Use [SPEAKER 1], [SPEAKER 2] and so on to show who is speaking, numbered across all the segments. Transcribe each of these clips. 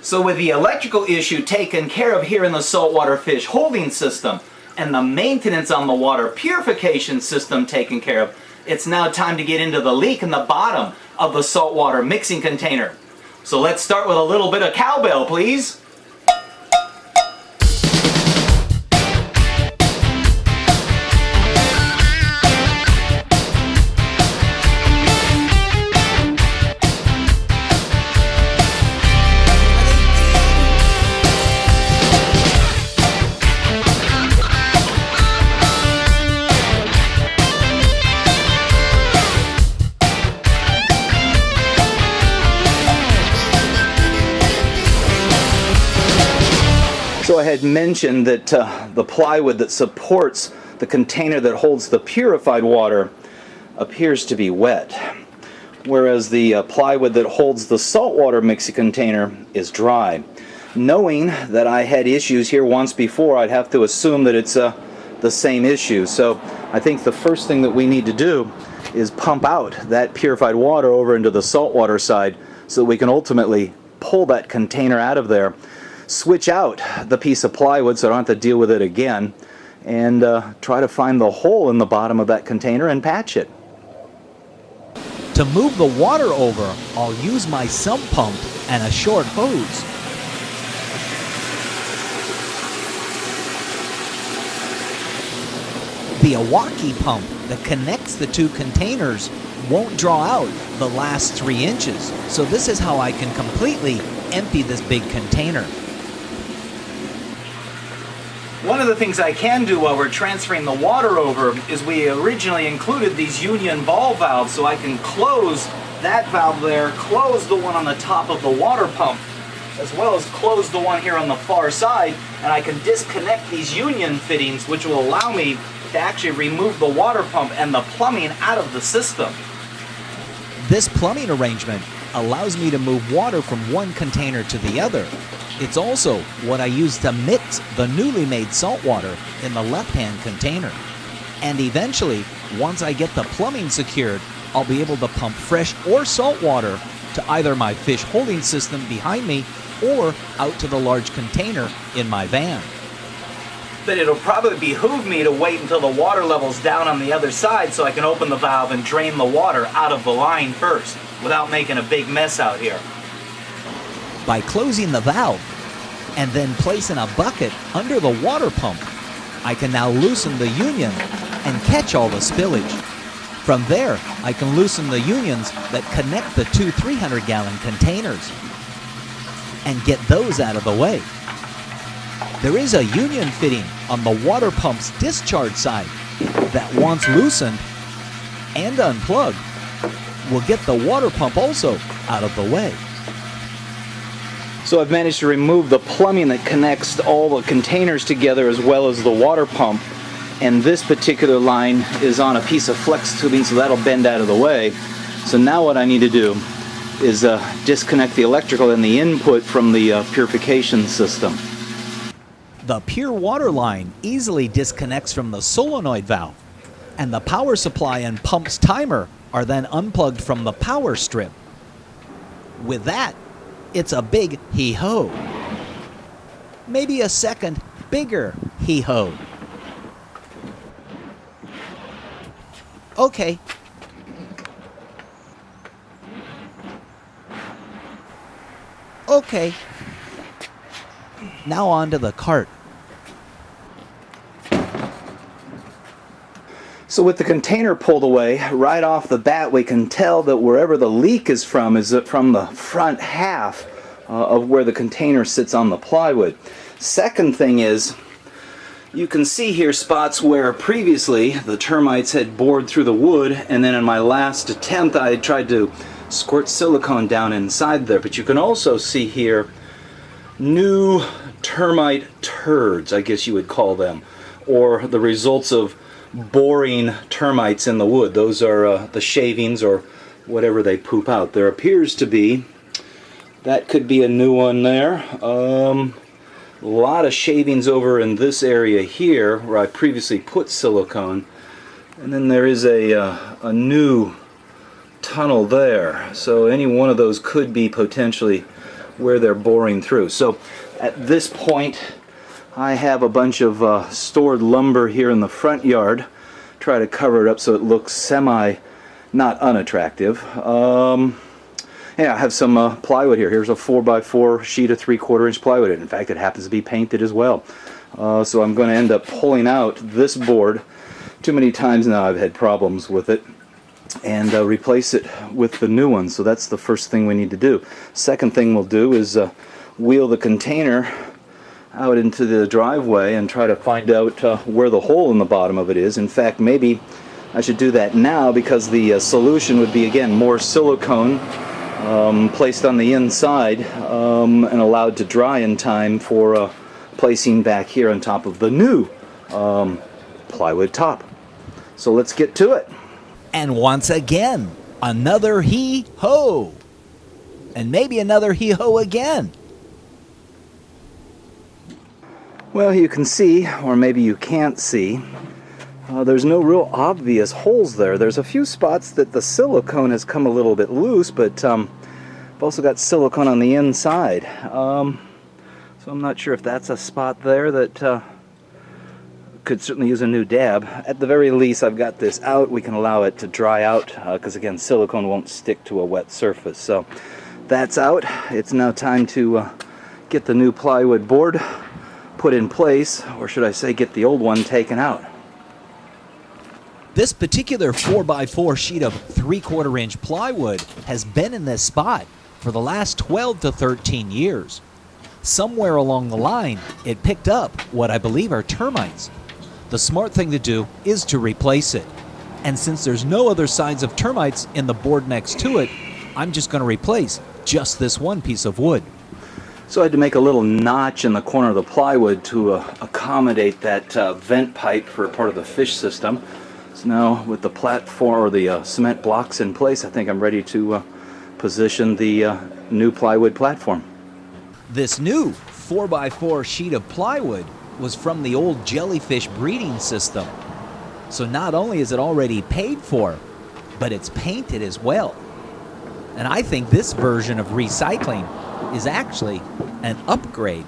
[SPEAKER 1] So with the electrical issue taken care of here in the saltwater fish holding system and the maintenance on the water purification system taken care of, it's now time to get into the leak in the bottom of the saltwater mixing container. So let's start with a little bit of cowbell, please. So I had mentioned that the plywood that supports the container that holds the purified water appears to be wet, whereas the plywood that holds the saltwater mixing container is dry. Knowing that I had issues here once before, I'd have to assume that it's the same issue. So I think the first thing that we need to do is pump out that purified water over into the saltwater side so that we can ultimately pull that container out of there, switch out the piece of plywood so I don't have to deal with it again, and try to find the hole in the bottom of that container and patch it.
[SPEAKER 2] To move the water over, I'll use my sump pump and a short hose. The Awaki pump that connects the two containers won't draw out the last 3 inches, so this is how I can completely empty this big container.
[SPEAKER 1] One of the things I can do while we're transferring the water over is we originally included these union ball valves, so I can close that valve there, close the one on the top of the water pump, as well as close the one here on the far side, and I can disconnect these union fittings, which will allow me to actually remove the water pump and the plumbing out of the system.
[SPEAKER 2] This plumbing arrangement allows me to move water from one container to the other. It's also what I use to mix the newly made salt water in the left-hand container. And eventually, once I get the plumbing secured, I'll be able to pump fresh or salt water to either my fish holding system behind me or out to the large container in my van.
[SPEAKER 1] But it'll probably behoove me to wait until the water level's down on the other side so I can open the valve and drain the water out of the line first without making a big mess out here.
[SPEAKER 2] By closing the valve and then placing a bucket under the water pump, I can now loosen the union and catch all the spillage. From there, I can loosen the unions that connect the two 300-gallon containers and get those out of the way. There is a union fitting on the water pump's discharge side that, once loosened and unplugged, will get the water pump also out of the way.
[SPEAKER 1] So I've managed to remove the plumbing that connects all the containers together as well as the water pump, and this particular line is on a piece of flex tubing, so that'll bend out of the way. So now what I need to do is disconnect the electrical and the input from the purification system.
[SPEAKER 2] The pure water line easily disconnects from the solenoid valve, and the power supply and pump's timer are then unplugged from the power strip. With that, it's a big hee-ho. Maybe a second, bigger hee-ho. Okay. Okay. Now on to the cart.
[SPEAKER 1] So with the container pulled away, right off the bat we can tell that wherever the leak is from the front half of where the container sits on the plywood. Second thing is, you can see here spots where previously the termites had bored through the wood, and then in my last attempt I had tried to squirt silicone down inside there. But you can also see here new termite turds, I guess you would call them, or the results of boring termites in the wood. Those are the shavings or whatever they poop out. There appears to be, that could be a new one there. A lot of shavings over in this area here where I previously put silicone, and then there is a new tunnel there. So any one of those could be potentially where they're boring through. So at this point, I have a bunch of stored lumber here in the front yard. Try to cover it up so it looks not unattractive. Yeah, I have some plywood here. Here's a 4x4 sheet of 3/4 inch plywood. In fact, it happens to be painted as well. So I'm going to end up pulling out this board. Too many times now I've had problems with it, and replace it with the new one. So that's the first thing we need to do. Second thing we'll do is wheel the container out into the driveway and try to find out where the hole in the bottom of it is. In fact, maybe I should do that now, because the solution would be, again, more silicone placed on the inside and allowed to dry in time for placing back here on top of the new plywood top. So let's get to it.
[SPEAKER 2] And once again, another hee-ho. And maybe another hee-ho again.
[SPEAKER 1] Well, you can see, or maybe you can't see, there's no real obvious holes there. There's a few spots that the silicone has come a little bit loose, but I've also got silicone on the inside. So I'm not sure if that's a spot there that could certainly use a new dab. At the very least, I've got this out. We can allow it to dry out, because again, silicone won't stick to a wet surface. So that's out. It's now time to get the new plywood board put in place, or should I say get the old one taken out.
[SPEAKER 2] This particular 4x4 sheet of 3/4 inch plywood has been in this spot for the last 12 to 13 years. Somewhere along the line, it picked up what I believe are termites. The smart thing to do is to replace it. And since there's no other signs of termites in the board next to it, I'm just going to replace just this one piece of wood.
[SPEAKER 1] So I had to make a little notch in the corner of the plywood to accommodate that vent pipe for part of the fish system. So now with the platform, or the cement blocks in place, I think I'm ready to position the new plywood platform.
[SPEAKER 2] This new 4x4 sheet of plywood was from the old jellyfish breeding system. So not only is it already paid for, but it's painted as well. And I think this version of recycling is actually an upgrade.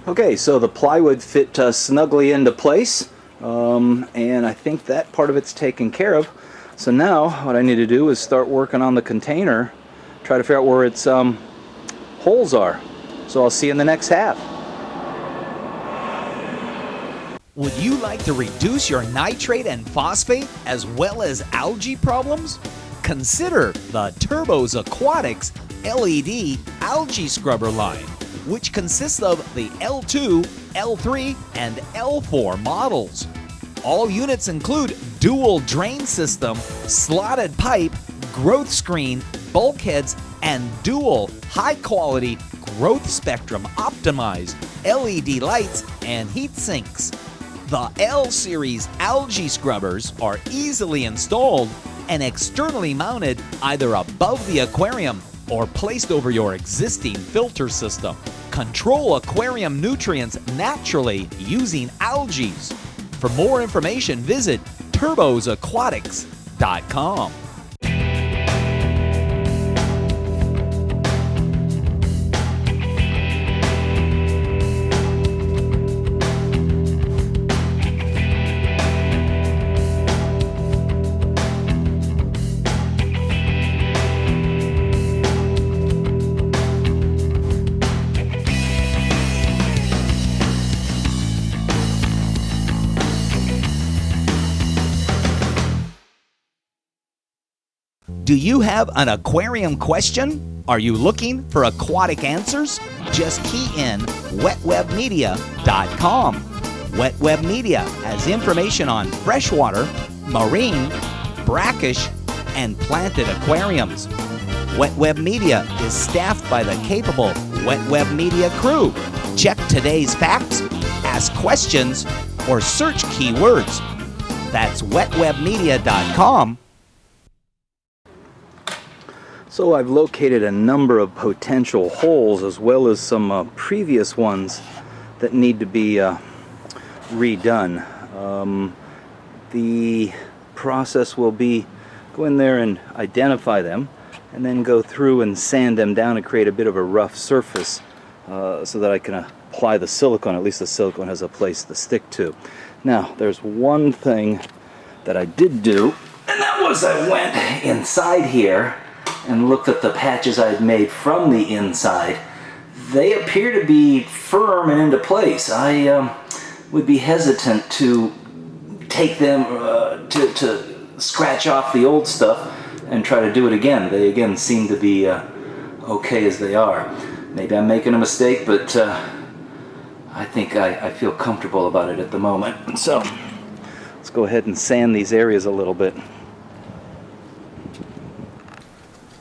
[SPEAKER 1] Okay, so the plywood fit snugly into place, and I think that part of it's taken care of. So now what I need to do is start working on the container, try to figure out where its holes are. So I'll see you in the next half.
[SPEAKER 2] Would you like to reduce your nitrate and phosphate as well as algae problems? Consider the Turbos Aquatics LED algae scrubber line, which consists of the L2, L3, and L4 models. All units include dual drain system, slotted pipe, growth screen, bulkheads, and dual high-quality growth spectrum optimized LED lights and heat sinks. The L-Series algae scrubbers are easily installed and externally mounted either above the aquarium or placed over your existing filter system. Control aquarium nutrients naturally using algae. For more information, visit turbosaquatics.com. Do you have an aquarium question? Are you looking for aquatic answers? Just key in wetwebmedia.com. Wet Media has information on freshwater, marine, brackish, and planted aquariums. Wet Media is staffed by the capable Wet Media crew. Check today's facts, ask questions, or search keywords. That's wetwebmedia.com.
[SPEAKER 1] So I've located a number of potential holes, as well as some previous ones that need to be redone. The process will be go in there and identify them, and then go through and sand them down and create a bit of a rough surface so that I can apply the silicone. At least the silicone has a place to stick to. Now, there's one thing that I did do, and that was I went inside here and looked at the patches I had made from the inside. They appear to be firm and into place. I would be hesitant to take them to scratch off the old stuff and try to do it again. They again seem to be okay as they are. Maybe I'm making a mistake, but I think I feel comfortable about it at the moment. So let's go ahead and sand these areas a little bit.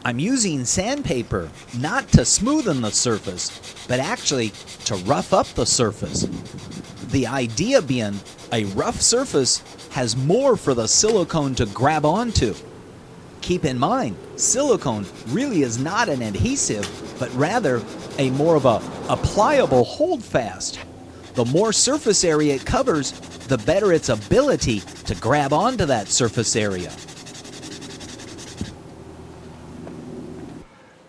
[SPEAKER 2] I'm using sandpaper not to smoothen the surface, but actually to rough up the surface. The idea being a rough surface has more for the silicone to grab onto. Keep in mind, silicone really is not an adhesive, but rather a more of a pliable holdfast. The more surface area it covers, the better its ability to grab onto that surface area.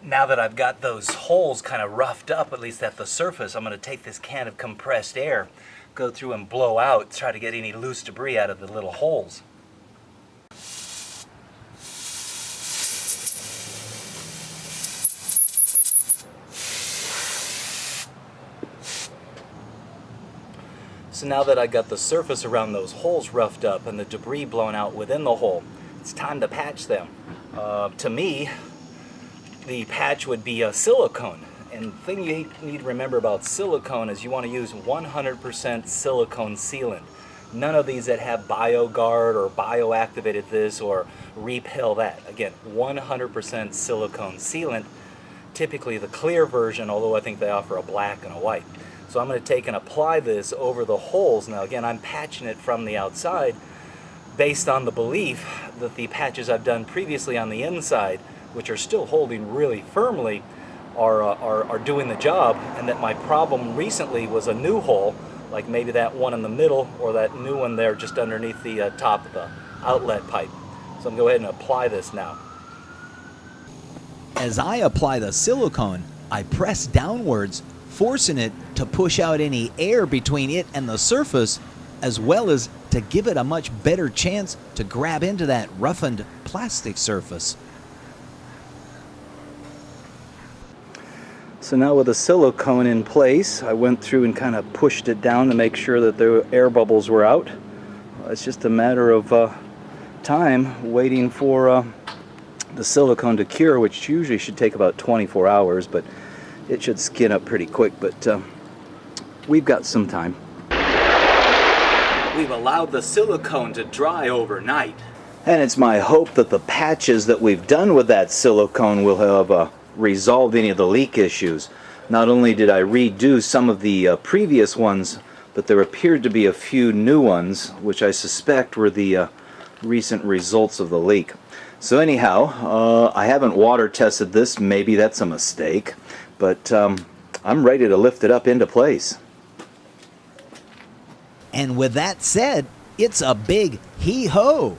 [SPEAKER 2] Now that I've got those holes kind of roughed up, at least at the surface, I'm going to take this can of compressed air, go through and blow out, try to get any loose debris out of the little holes. So now that I got the surface around those holes roughed up and the debris blown out within the hole, it's time to patch them. To me, the patch would be a silicone. And the thing you need to remember about silicone is you want to use 100% silicone sealant. None of these that have BioGuard or bioactivated this or repel that. Again, 100% silicone sealant. Typically the clear version, although I think they offer a black and a white. So I'm going to take and apply this over the holes. Now again, I'm patching it from the outside based on the belief that the patches I've done previously on the inside, which are still holding really firmly, are doing the job, and that my problem recently was a new hole, like maybe that one in the middle or that new one there just underneath the top of the outlet pipe. So I'm going to go ahead and apply this now. As I apply the silicone, I press downwards, forcing it to push out any air between it and the surface, as well as to give it a much better chance to grab into that roughened plastic surface.
[SPEAKER 1] So now with the silicone in place, I went through and kind of pushed it down to make sure that the air bubbles were out. It's just a matter of time waiting for the silicone to cure, which usually should take about 24 hours, but it should skin up pretty quick, but we've got some time. We've allowed the silicone to dry overnight. And it's my hope that the patches that we've done with that silicone will have resolved any of the leak issues. Not only did I redo some of the previous ones, but there appeared to be a few new ones, which I suspect were the recent results of the leak. So anyhow, I haven't water tested this. Maybe that's a mistake, but I'm ready to lift it up into place.
[SPEAKER 2] And with that said, it's a big hee-ho.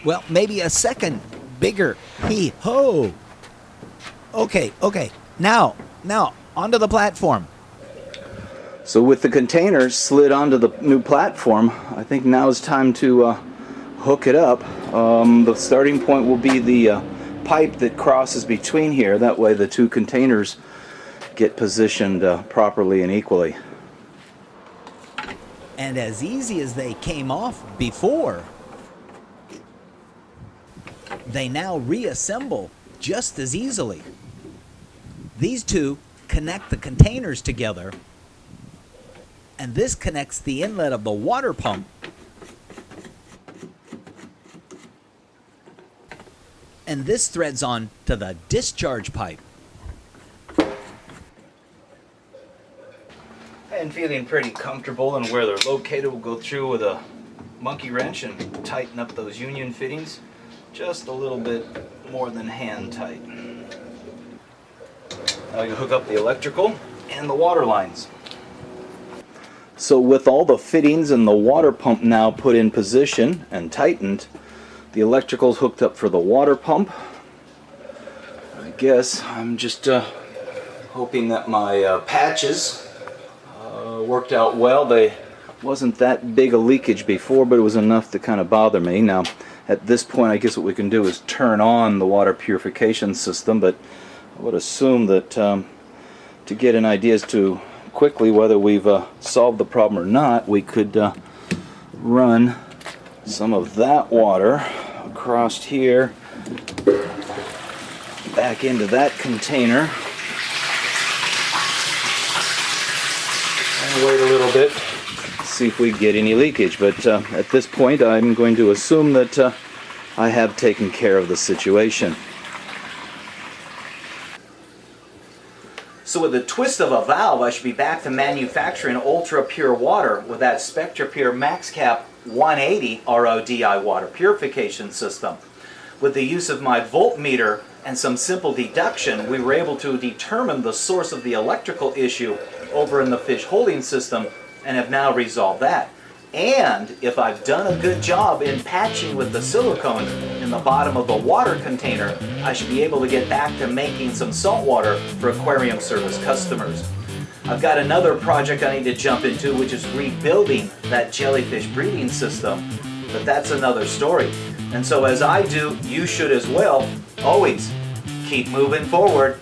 [SPEAKER 2] Well, maybe a second bigger hee-ho. Okay, now, onto the platform.
[SPEAKER 1] So with the container slid onto the new platform, I think now is time to hook it up. The starting point will be the pipe that crosses between here. That way the two containers get positioned properly and equally.
[SPEAKER 2] And as easy as they came off before, they now reassemble just as easily. These two connect the containers together, and this connects the inlet of the water pump. And this threads on to the discharge pipe.
[SPEAKER 1] And feeling pretty comfortable in where they're located, we'll go through with a monkey wrench and tighten up those union fittings just a little bit more than hand tight. Now you hook up the electrical and the water lines. So with all the fittings and the water pump now put in position and tightened, The electrical's hooked up for the water pump. I guess I'm just hoping that my patches worked out well. They wasn't that big a leakage before, but it was enough to kind of bother me. Now, at this point, I guess what we can do is turn on the water purification system, but I would assume that to get an idea as to quickly whether we've solved the problem or not, we could run some of that water across here, back into that container, and wait a little bit, see if we get any leakage. But at this point, I'm going to assume that I have taken care of the situation. So with the twist of a valve, I should be back to manufacturing ultra pure water with that Spectra Pure Max Cap 180 RODI water purification system. With the use of my voltmeter and some simple deduction, we were able to determine the source of the electrical issue over in the fish holding system and have now resolved that. And if I've done a good job in patching with the silicone in the bottom of the water container, I should be able to get back to making some salt water for aquarium service customers. I've got another project I need to jump into, which is rebuilding that jellyfish breeding system, but that's another story. And so as I do, you should as well. Always keep moving forward.